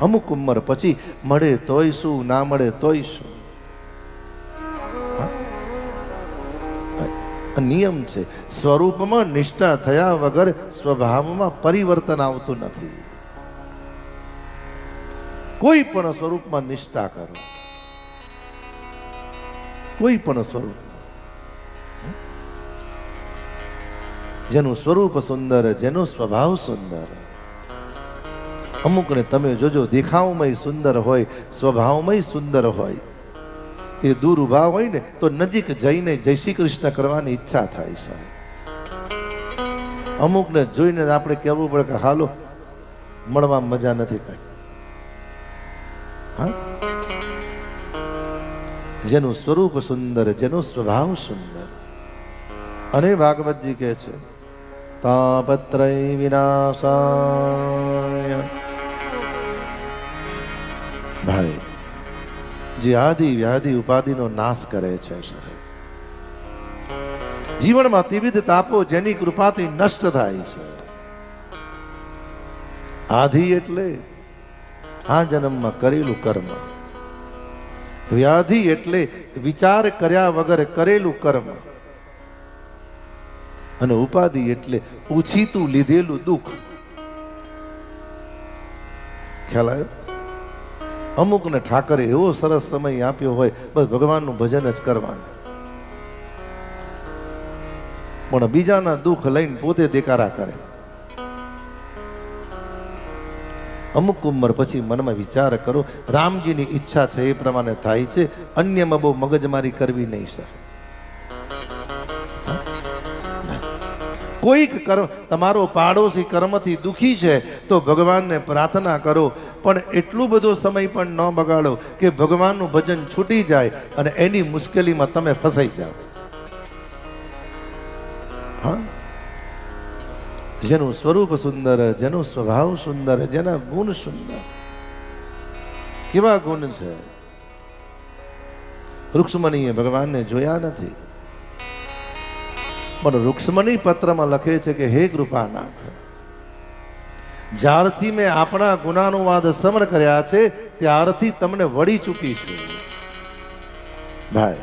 અમુક ઉંમર પછી મળે તોય શું, ના મળે તોય શું. નિયમ છે. સ્વરૂપમાં નિષ્ઠા થયા વગર સ્વભાવમાં પરિવર્તન આવતું નથી. કોઈ પણ સ્વરૂપમાં નિષ્ઠા કરો, કોઈ પણ સ્વરૂપ. જેનું સ્વરૂપ સુંદર, જેનો સ્વભાવ સુંદર. અમુકને તમે જોજો દેખાવમાં સુંદર હોય, સ્વભાવમાં સુંદર હોય, એ દૂર ઉભા હોય ને તો નજીક જઈને જય શ્રી કૃષ્ણ કરવાની ઈચ્છા થાય છે. અમુકને જોઈને આપણે કહેવું પડે કે હાલો, મળવામાં મજા નથી કઈ. હા, જેનું સ્વરૂપ સુંદર, જેનો સ્વભાવ સુંદર. અને ભાગવતજી કહે છે તાપત્રય વિનાશાય. ભાઈ, જે આદિ વ્યાધિ ઉપાધિનો નાશ કરે છે, જીવનમાં ત્રિવિધ તાપો જેની કૃપાથી નષ્ટ થાય છે. આધિ એટલે આ જન્મમાં કરેલું કર્મ, વ્યાધિ એટલે વિચાર કર્યા વગર કરેલું કર્મ, અને ઉપાધિ એટલે ઉછીતું લીધેલું દુઃખ. ખ્યાલ આવ્યો? અમુકને ઠાકરે એવો સરસ સમય આપ્યો હોય, બસ ભગવાનનું ભજન જ કરવાનું, પણ બીજાના દુઃખ લઈને પોતે દેકારા કરે. અમુક ઉંમર પછી મનમાં વિચાર કરો, રામજીની ઈચ્છા છે એ પ્રમાણે થાય છે, અન્યમાં બહુ મગજમારી કરવી નહીં સર. કોઈક કર્મ, તમારો પાડોશી કર્મથી દુખી છે તો ભગવાનને પ્રાર્થના કરો, પણ એટલું બધો સમય પણ ન બગાડો કે ભગવાનનું ભજન છૂટી જાય અને એની મુશ્કેલીમાં તમે ફસાઈ જાઓ. હા, જેનું સ્વરૂપ સુંદર, જેનો સ્વભાવ સુંદર, જેના ગુણ સુંદર. કેવા ગુણ છે? રૂક્ષ્મણીએ ભગવાનને જોયા નથી, પણ રૂક્ષ્મણી પત્રમાં લખે છે કે હે કૃપાનાથ, જ્યારથી મેં આપણા ગુનાનુવાદ શ્રવણ કર્યા છે ત્યારથી તમને વળી ચૂકી છું. ભાઈ,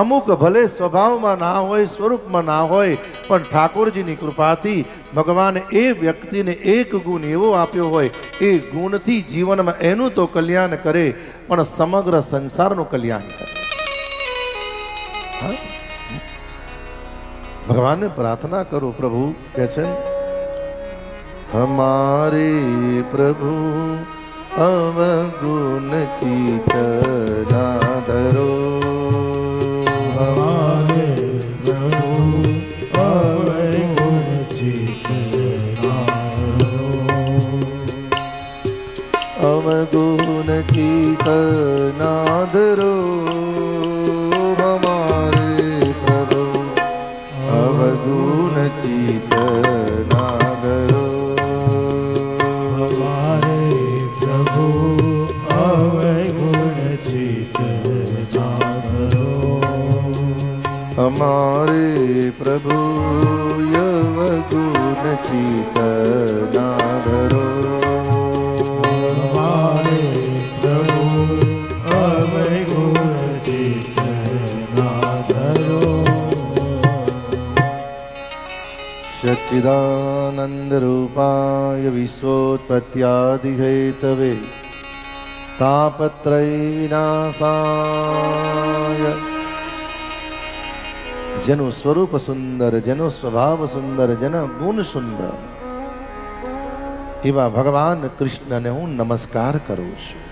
અમુક ભલે સ્વભાવમાં ના હોય, સ્વરૂપમાં ના હોય, પણ ઠાકોરજીની કૃપાથી ભગવાન એ વ્યક્તિને એક ગુણ એવો આપ્યો હોય, એ ગુણથી જીવનમાં એનું તો કલ્યાણ કરે, પણ સમગ્ર સંસારનું કલ્યાણ કરે. ભગવાનને પ્રાર્થના કરો. પ્રભુ કહે છે હમારે પ્રભુ અવગુણ ચિત ના ધરો. હમારે પ્રભુ અવગુણ ચિત ના ધરો. અવગુણ ચિત ના ધરો. અવગુણ ચિત ના ધરો. હમારે પ્રભુ અવગુણ ચિત ના ધરો. હમારે પ્રભુ અવગુણ ચિત ના ધરો. હમારે પ્રભુ અવગુણ ચિત ના ધરો. સચ્ચિદાનંદ રૂપાય વિશ્વોત્પત્યાદિ હેતવે તાપત્રય વિનાશાય. જેનું સ્વરૂપ સુંદર, જેનો સ્વભાવ સુંદર, જેના ગુણ સુંદર, એવા ભગવાન કૃષ્ણને હું નમસ્કાર કરું છું.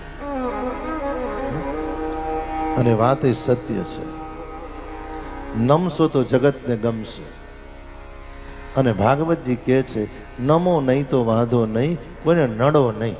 અને વાત એ સત્ય છે, નમશો તો જગતને ગમશે. અને ભાગવતજી કહે છે નમો નહીં તો વાંધો નહીં, કોઈને નડો નહીં.